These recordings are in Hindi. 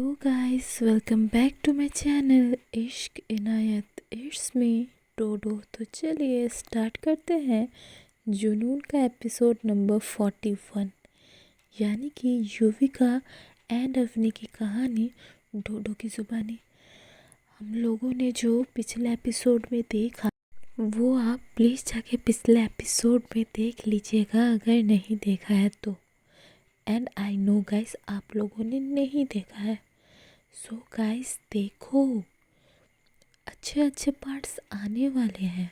Hello guys, welcome back to my channel Ishq Inayat. It's me डोडो। तो चलिए स्टार्ट करते हैं जुनून का एपिसोड नंबर 41, यानी कि युविका एंड अवनी की कहानी डोडो की ज़ुबानी। हम लोगों ने जो पिछले एपिसोड में देखा वो आप प्लीज़ जाके पिछले एपिसोड में देख लीजिएगा अगर नहीं देखा है तो। एंड आई नो गाइस आप लोगों ने नहीं देखा है, सो गाइस देखो, अच्छे अच्छे पार्ट्स आने वाले हैं।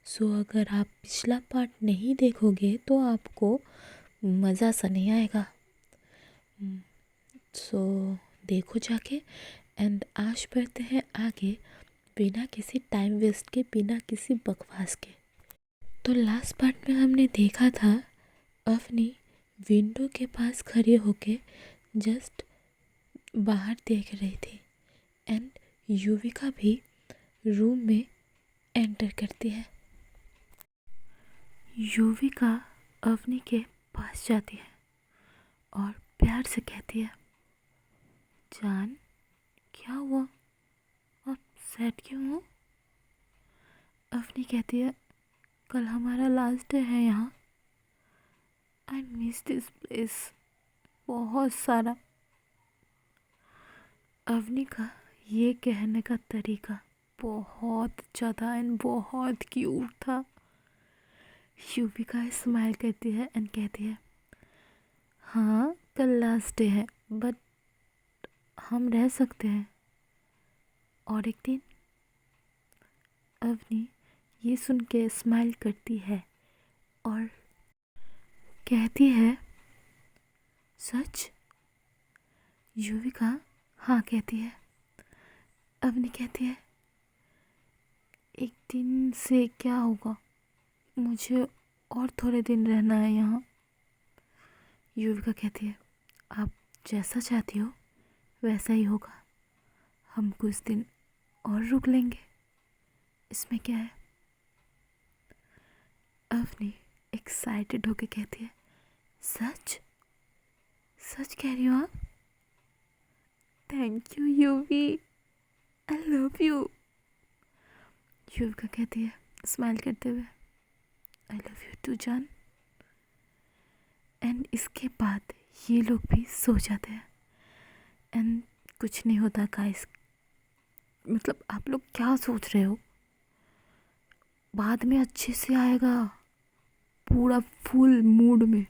सो अगर आप पिछला पार्ट नहीं देखोगे तो आपको मज़ा सा नहीं आएगा। सो देखो जाके। एंड आज बढ़ते हैं आगे बिना किसी टाइम वेस्ट के, बिना किसी बकवास के। तो लास्ट पार्ट में हमने देखा था अवनी विंडो के पास खड़े होके जस्ट बाहर देख रही थी एंड युविका भी रूम में एंटर करती है। युविका अवनी के पास जाती है और प्यार से कहती है, जान क्या हुआ, आप सैड क्यों हो? अवनी कहती है, कल हमारा लास्ट डे है यहाँ। आई मिस दिस प्लेस बहुत सारा। अवनी का ये कहने का तरीका बहुत ज़्यादा एंड बहुत क्यूट था। युविका स्माइल करती है एंड कहती है, हाँ कल लास्ट डे है बट हम रह सकते हैं और एक दिन। अवनी ये सुन के स्माइल करती है और कहती है, सच? युविका हाँ कहती है। अवनी कहती है, एक दिन से क्या होगा, मुझे और थोड़े दिन रहना है यहाँ। युविका कहती है, आप जैसा चाहती हो वैसा ही होगा, हम कुछ दिन और रुक लेंगे, इसमें क्या है। अवनी एक्साइटेड होके कहती है, सच? सच कह रही हो आप? Thank you Yuvi, I love you. Yuvika कहती है स्माइल करते हुए, आई लव यू टू जान। एंड इसके बाद ये लोग भी सो जाते हैं एंड कुछ नहीं होता गाइस। मतलब आप लोग क्या सोच रहे हो, बाद में अच्छे से आएगा, पूरा फुल मूड में।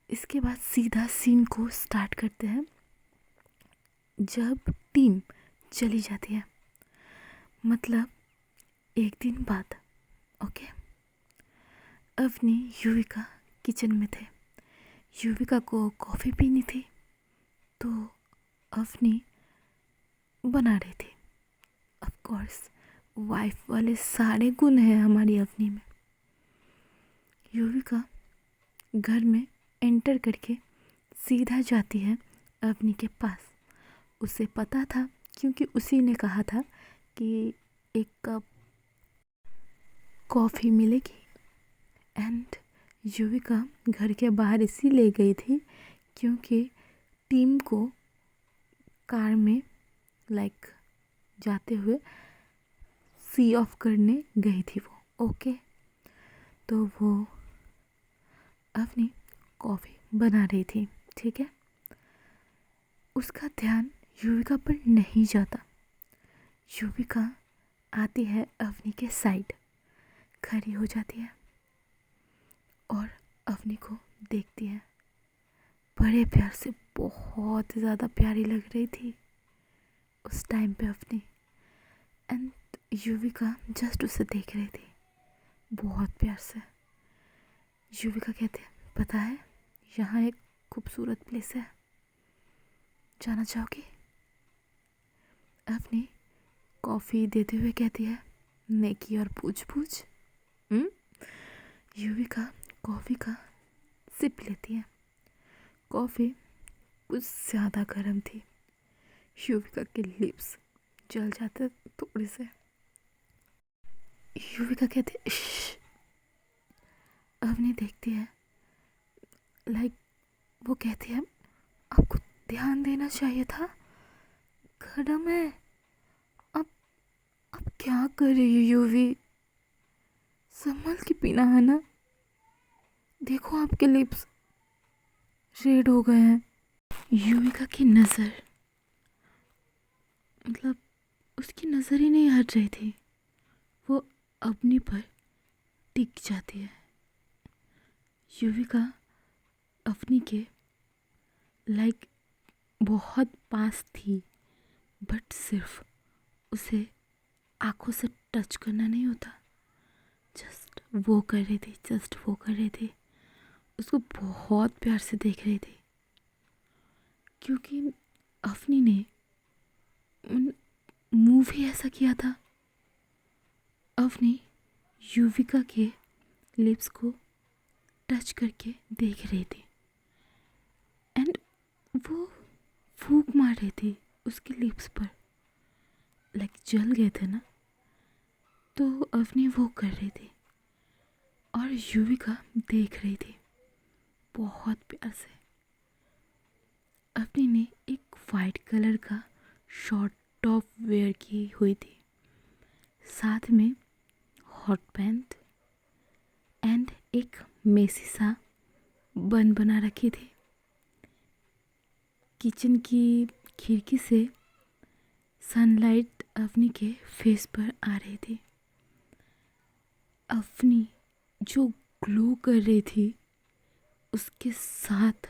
इसके बाद सीधा सीन को स्टार्ट करते हैं जब टीम चली जाती है, मतलब एक दिन बाद। ओके, अवनी युविका किचन में थे। युविका को कॉफ़ी पीनी थी तो अवनी बना रही थी। ऑफ कोर्स वाइफ वाले सारे गुण हैं हमारी अवनी में। युविका घर में एंटर करके सीधा जाती है अवनी के पास। उसे पता था क्योंकि उसी ने कहा था कि एक कप कॉफ़ी मिलेगी। एंड युविका घर के बाहर इसीलिए गई थी क्योंकि टीम को कार में जाते हुए सी ऑफ करने गई थी वो। ओके, तो वो अपनी कॉफ़ी बना रही थी, ठीक है। उसका ध्यान युविका पर नहीं जाता। युविका आती है अवनी के साइड, खड़ी हो जाती है और अवनी को देखती है। बड़े प्यार से, बहुत ज़्यादा प्यारी लग रही थी उस टाइम पे अवनी। एंड युविका जस्ट उसे देख रही थी बहुत प्यार से। युविका कहते हैं, पता है यहाँ एक खूबसूरत प्लेस है, जाना चाहोगी? अवनी कॉफ़ी देते हुए कहती है, नेकी और पूछ पूछ। युविका कॉफ़ी का सिप लेती है। कॉफ़ी कुछ ज़्यादा गर्म थी। युविका के लिप्स जल जाते थोड़े से। युविका कहती है, अवनी देखती है, वो कहती है, आपको ध्यान देना चाहिए था, खत्म है। अब अब क्या कर रही हो यूवी? संभल के पीना है ना। देखो आपके लिप्स रेड हो गए हैं। युविका की नज़र, मतलब उसकी नज़र ही नहीं हट रही थी। वो अपनी पर टिक जाती है। युविका अपनी के लाइक बहुत पास थी, बट सिर्फ उसे आंखों से टच करना नहीं होता, जस्ट वो कर रही थी, जस्ट वो कर रही थी। उसको बहुत प्यार से देख रही थी, क्योंकि अफनी ने मूव ही ऐसा किया था। अफनी युविका के लिप्स को टच करके देख रही थी एंड वो फूंक मार रही थी उसके लिप्स पर, लाइक जल गए थे ना, तो अफनी वो कर रही थी और युविका देख रही थी बहुत प्यार से। अफनी ने एक वाइट कलर का शॉर्ट टॉप वेयर की हुई थी, साथ में हॉट पैंट एंड एक मेसी सा बन बना रखी थी। किचन की खिड़की से सनलाइट अफनी के फेस पर आ रही थी। अफनी जो ग्लो कर रही थी उसके साथ,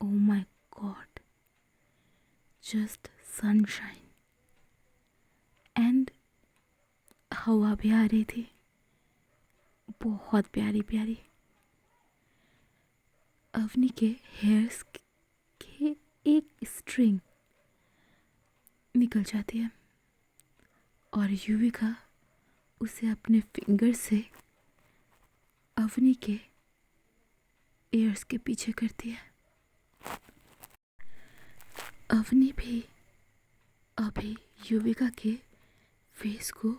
oh my God, just sunshine and हवा भी आ रही थी, बहुत प्यारी प्यारी। अवनी के हेयर्स के एक स्ट्रिंग निकल जाती है और युविका उसे अपने फिंगर से अवनी के ईयर्स के पीछे करती है। अवनी भी अभी युविका के फेस को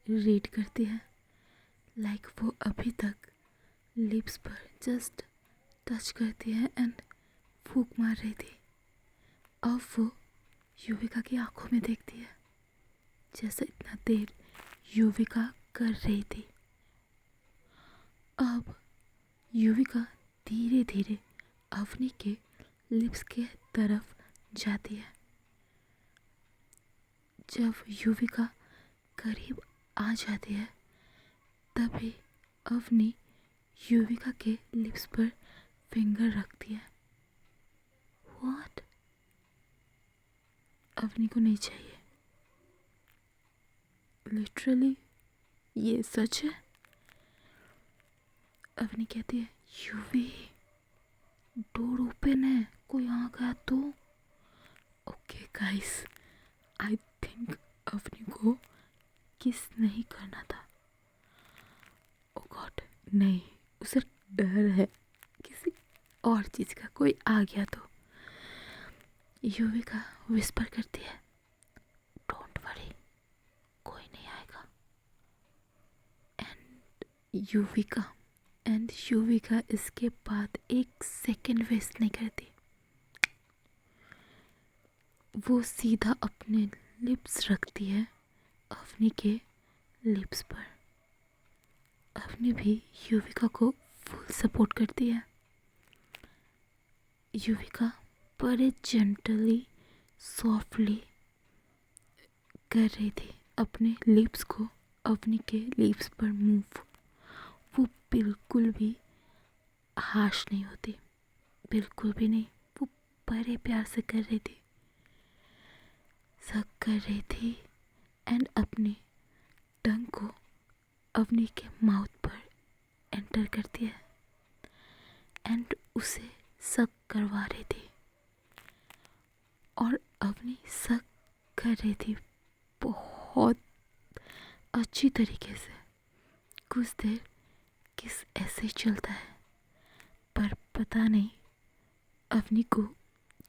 रीड करती है, लाइक वो अभी तक लिप्स पर जस्ट टच करती है एंड फूंक मार रही थी। अब वो युविका की आंखों में देखती है, जैसे इतना देर युविका कर रही थी। अब युविका धीरे धीरे अवनी के लिप्स के तरफ जाती है। जब युविका करीब आ जाती है तभी अवनी युविका के लिप्स पर फिंगर रखती है। व्हाट? अवनी को नहीं चाहिए, लिटरली ये सच है। अवनी कहती है, युवी डोर ओपन है, कोई आ गया तो। Okay guys, I think Avni को किस नहीं करना था। ओ गॉड, नहीं, उसे डर है किसी और चीज़ का, कोई आ गया तो। युविका विस्पर करती है, डोंट वरी, कोई नहीं आएगा। एंड युविका इसके बाद एक सेकंड वेस्ट नहीं करती। वो सीधा अपने लिप्स रखती है अवनी के लिप्स पर। अवनी भी युविका को फुल सपोर्ट करती है। युविका बड़े जेंटली सॉफ्टली कर रही थी अपने लिप्स को अवनी के लिप्स पर मूव। वो बिल्कुल भी हाश नहीं होती, बिल्कुल भी नहीं। वो बड़े प्यार से कर रही थी, सक कर रही थी एंड अपनी टंग को अवनी के माउथ पर एंटर करती है एंड उसे सक करवा रही थी और अवनी सक कर रही थी बहुत अच्छी तरीके से। कुछ देर किस ऐसे चलता है, पर पता नहीं अवनी को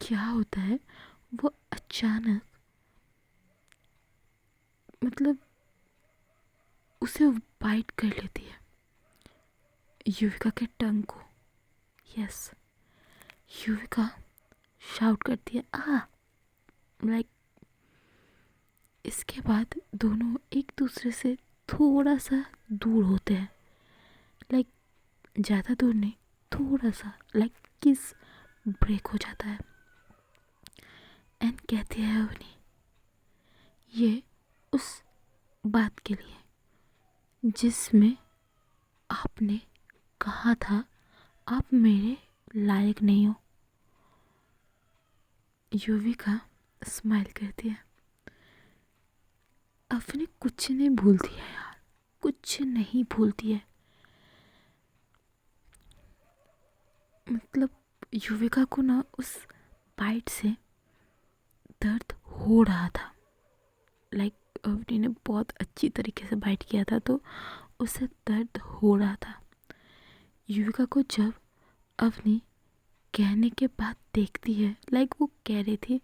क्या होता है, वो अचानक मतलब उसे बाइट कर लेती है युविका के टंग को। यस, युविका शाउट करती है, आ, लाइक बाद दोनों एक दूसरे से थोड़ा सा दूर होते हैं, लाइक ज़्यादा दूर नहीं, थोड़ा सा, लाइक किस ब्रेक हो जाता है। एंड कहती है अवनी, ये उस बात के लिए जिसमें आपने कहा था आप मेरे लायक नहीं हो। युविका स्माइल करती है। अवनी कुछ नहीं भूलती है यार, कुछ नहीं भूलती है। मतलब युविका को ना उस बाइट से दर्द हो रहा था, लाइक अवनी ने बहुत अच्छी तरीके से बाइट किया था तो उसे दर्द हो रहा था। युविका को जब अवनी कहने के बाद देखती है, लाइक वो कह रही थी,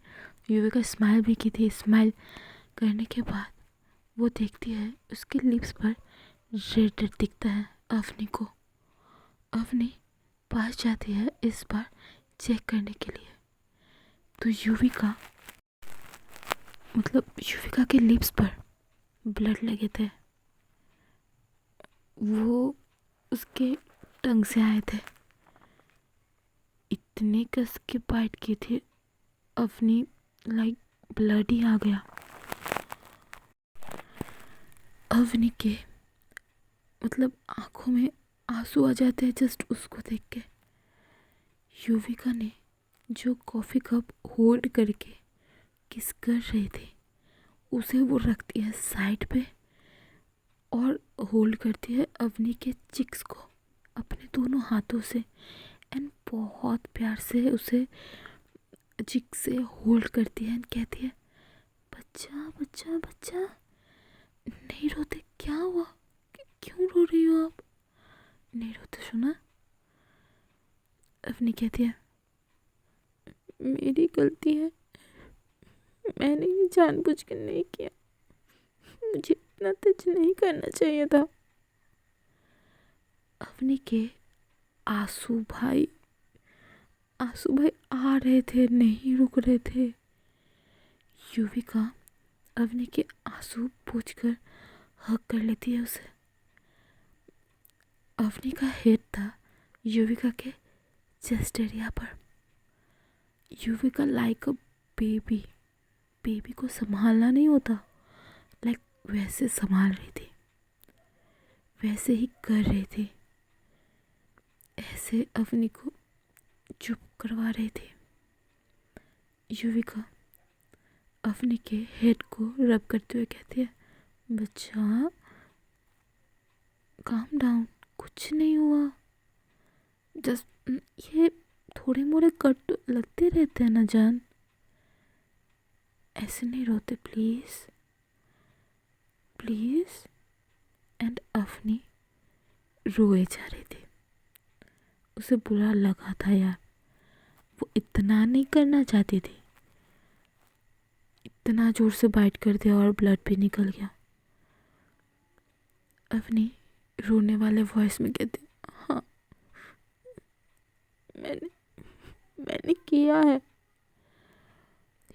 युविका स्माइल भी की थी, स्माइल करने के बाद वो देखती है उसके लिप्स पर रेड रेड दिखता है अवनी को। अवनी पास जाती है इस बार चेक करने के लिए, तो युविका के लिप्स पर ब्लड लगे थे, वो उसके टंग से आए थे। इतने कस के बाइट की थी अवनी, लाइक ब्लड ही आ गया। अवनी के आंखों में आंसू आ जाते हैं जस्ट उसको देख के। युविका ने जो कॉफ़ी कप होल्ड करके किस कर रही थी उसे वो रखती है साइड पे और होल्ड करती है अवनी के चिक्स को अपने दोनों हाथों से एंड बहुत प्यार से उसे चिक से होल्ड करती है एंड कहती है, बच्चा बच्चा बच्चा नहीं रोते, क्या हुआ, क्यों रो रही हो आप, नहीं रोते सुना। अवनी कहती है, मेरी गलती है, मैंने ये जानबूझ के नहीं किया, मुझे इतना टच नहीं करना चाहिए था। अवनी के आंसू भाई आ रहे थे, नहीं रुक रहे थे। युविका अवनी के आंसू पोंछकर हग कर लेती है उसे। अवनी का हेड था युविका के चेस्ट एरिया पर। युविका लाइक अ बेबी को संभालना नहीं होता, लाइक वैसे संभाल रही थी, वैसे ही कर रही थी, ऐसे अवनी को चुप करवा रही थी। युविका अवनी के हेड को रब करते हुए कहती है, बच्चा काम डाउन, कुछ नहीं हुआ, जस्ट ये थोड़े मोड़े कट तो लगते रहते हैं ना जान, ऐसे नहीं रोते प्लीज़ प्लीज़। एंड अवनी रोए जा रही थी, उसे बुरा लगा था यार, वो इतना नहीं करना चाहती थी, इतना जोर से बाइट कर दिया और ब्लड भी निकल गया। अवनी रोने वाले वॉइस में कहती, हाँ मैंने किया है।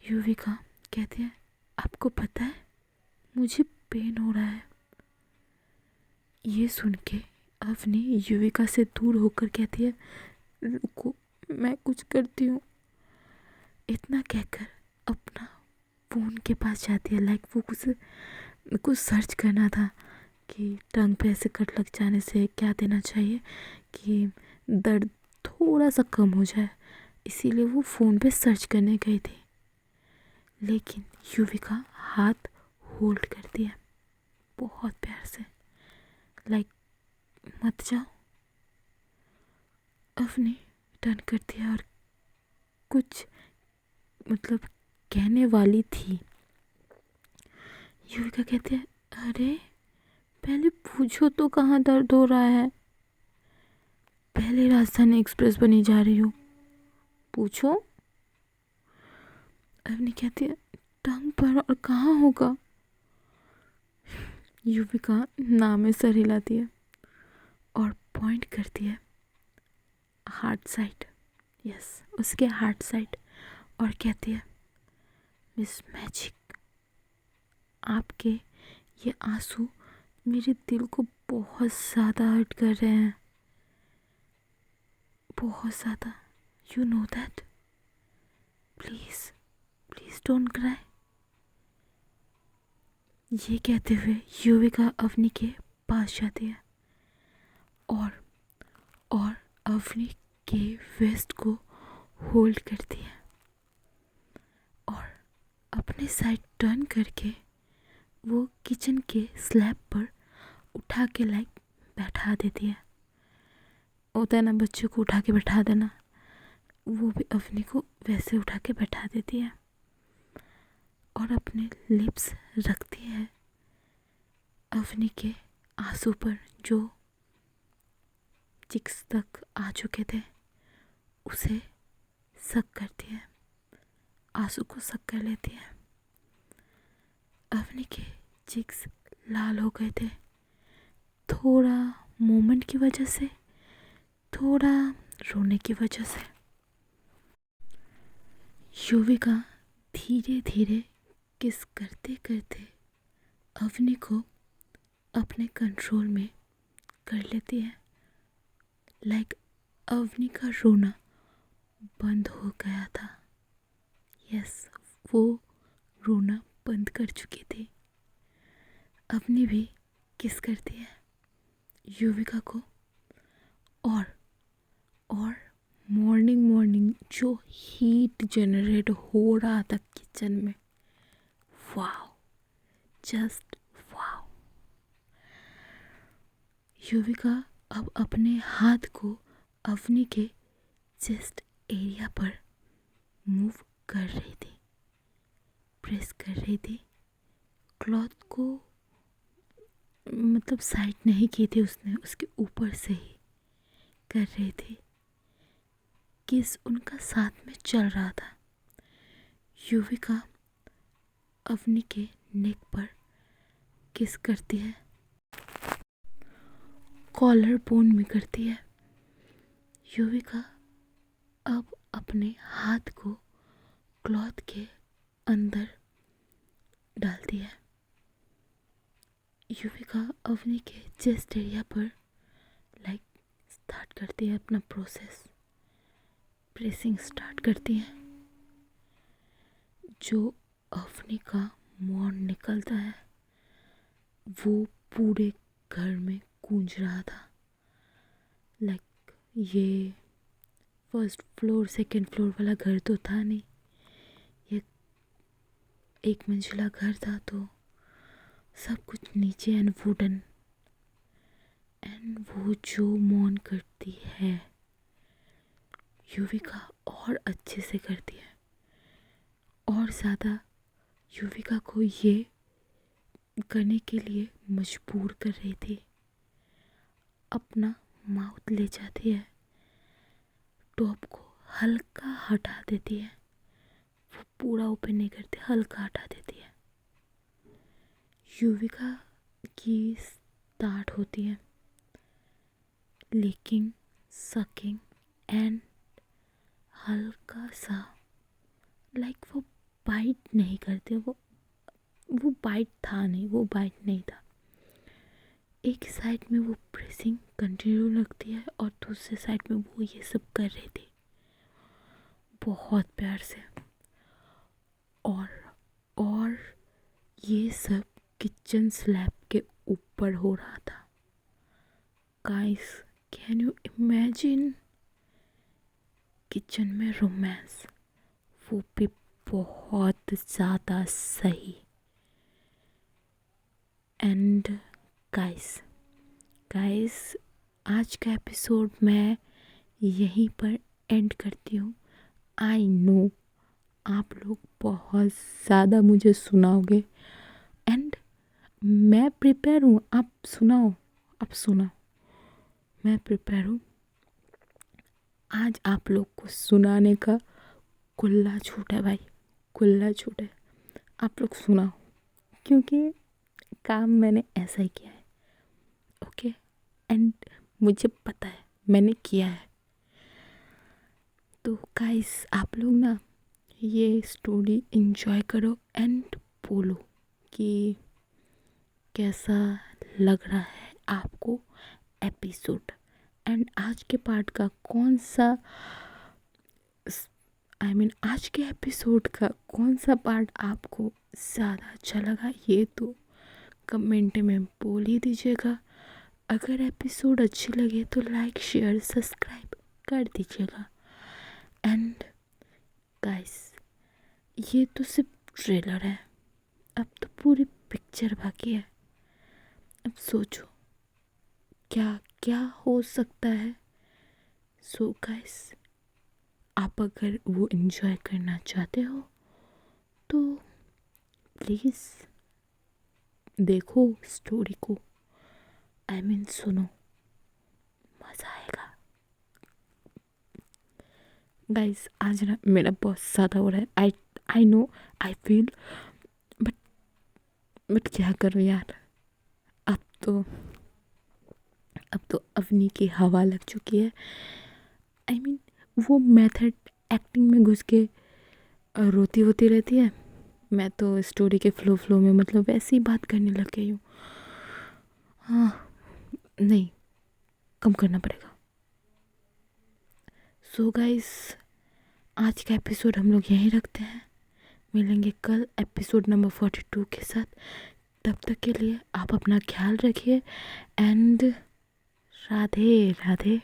युविका कहती है, आपको पता है मुझे पेन हो रहा है। ये सुन के अवनी युविका से दूर होकर कहती है, रुको मैं कुछ करती हूँ। इतना कहकर अपना फ़ोन के पास जाती है, लाइक वो कुछ सर्च करना था कि टंग पे ऐसे कट लग जाने से क्या देना चाहिए कि दर्द थोड़ा सा कम हो जाए, इसीलिए वो फ़ोन पे सर्च करने गई थी। लेकिन युविका हाथ होल्ड करती है बहुत प्यार से, लाइक मत जाओ। अवनी टर्न करती है और कुछ कहने वाली थी। युविका कहती है, अरे पहले पूछो तो कहाँ दर्द हो रहा है, पहले राजधानी एक्सप्रेस बनी जा रही हूँ, पूछो। अवनी कहती है, टंग पर और कहाँ होगा। युविका नाम में सर हिलाती है और पॉइंट करती है हार्ट साइड, यस उसके हार्ट साइड, और कहती है, मिस मैजिक आपके ये आंसू मेरे दिल को बहुत ज़्यादा हर्ट कर रहे हैं, बहुत ज़्यादा। You know that. Please please don't cry. ये कहते हुए युविका अवनी के पास जाती है और अवनी के वेस्ट को होल्ड करती है और अपने साइड टर्न करके वो किचन के स्लैब पर उठा के बैठा देती है। होता है ना बच्चों को उठा के बैठा देना, वो भी अवनी को वैसे उठा के बैठा देती है और अपने लिप्स रखती है अवनी के आंसू पर जो चिक्स तक आ चुके थे, उसे सक करती है, आंसू को सक कर लेती है। अवनी के चिक्स लाल हो गए थे, थोड़ा मोमेंट की वजह से, थोड़ा रोने की वजह से। युविका धीरे धीरे किस करते करते अवनी को अपने कंट्रोल में कर लेती है। अवनी का रोना बंद हो गया था। यस, वो रोना बंद कर चुकी थी। अवनी भी किस करती है युविका को और मॉर्निंग जो हीट जनरेट हो रहा था किचन में, वाओ, जस्ट वाओ। युविका अब अपने हाथ को अवनी के चेस्ट एरिया पर मूव कर रही थी, प्रेस कर रही थी। क्लॉथ को मतलब साइड नहीं की थी उसने, उसके ऊपर से ही कर रही थी। किस उनका साथ में चल रहा था। युविका अवनी के नेक पर किस करती है, कॉलर बोन में करती है। युविका अब अपने हाथ को क्लॉथ के अंदर डालती है। युविका अवनी के चेस्ट एरिया पर स्टार्ट करती है अपना प्रोसेस, प्रेसिंग स्टार्ट करती है। जो अवनी का मौन निकलता है वो पूरे घर में गूंज रहा था। ये फर्स्ट फ्लोर सेकंड फ्लोर वाला घर तो था नहीं, ये एक मंजिला घर था, तो सब कुछ नीचे एंड वुडन। एंड वो जो मौन करती है युविका और अच्छे से करती है, और ज़्यादा युविका को ये करने के लिए मजबूर कर रही थी। अपना माउथ ले जाती है, टॉप को हल्का हटा देती है, वो पूरा ओपन नहीं करती, हल्का हटा देती है। युविका की स्टार्ट होती है लीकिंग, सकिंग एंड हल्का सा वो बाइट नहीं करते, वो बाइट था नहीं, वो बाइट नहीं था। एक साइड में वो प्रेसिंग कंटिन्यू रखती है और दूसरे साइड में वो ये सब कर रही थी बहुत प्यार से। और ये सब किचन स्लैब के ऊपर हो रहा था। Guys, can you imagine kitchen में रोमांस, वो भी बहुत ज़्यादा सही। एंड गाइस आज का एपिसोड मैं यहीं पर एंड करती हूँ। आई नो आप लोग बहुत ज़्यादा मुझे सुनाओगे एंड मैं प्रिपेयर हूँ। आप सुनाओ, मैं प्रिपेयर हूँ। आज आप लोग को सुनाने का खुला छूट है भाई, खुला छूट है। आप लोग सुनाओ, क्योंकि काम मैंने ऐसा ही किया है। ओके, एंड मुझे पता है मैंने किया है। तो गाइस आप लोग ना ये स्टोरी एंजॉय करो एंड बोलो कि कैसा लग रहा है आपको एपिसोड, एंड आज के पार्ट का कौन सा आज के एपिसोड का कौन सा पार्ट आपको ज़्यादा अच्छा लगा, ये तो कमेंट में बोल ही दीजिएगा। अगर एपिसोड अच्छे लगे तो लाइक शेयर सब्सक्राइब कर दीजिएगा। एंड गाइस, ये तो सिर्फ ट्रेलर है, अब तो पूरी पिक्चर बाकी है। अब सोचो क्या क्या हो सकता है। सो गाइस, आप अगर वो एंजॉय करना चाहते हो तो प्लीज़ देखो स्टोरी को, सुनो, मज़ा आएगा। गाइस, आज ना मेरा बहुत ज़्यादा हो रहा है। I know, I feel, but क्या करूँ यार। अब तो अवनी की हवा लग चुकी है। वो मेथड एक्टिंग में घुस के रोती होती रहती है। मैं तो स्टोरी के फ्लो में वैसे ही बात करने लग गई हूँ। हाँ, नहीं, कम करना पड़ेगा। सो गाइस, आज का एपिसोड हम लोग यहीं रखते हैं। मिलेंगे कल एपिसोड नंबर 42 के साथ। तब तक के लिए आप अपना ख्याल रखिए एंड राधे राधे।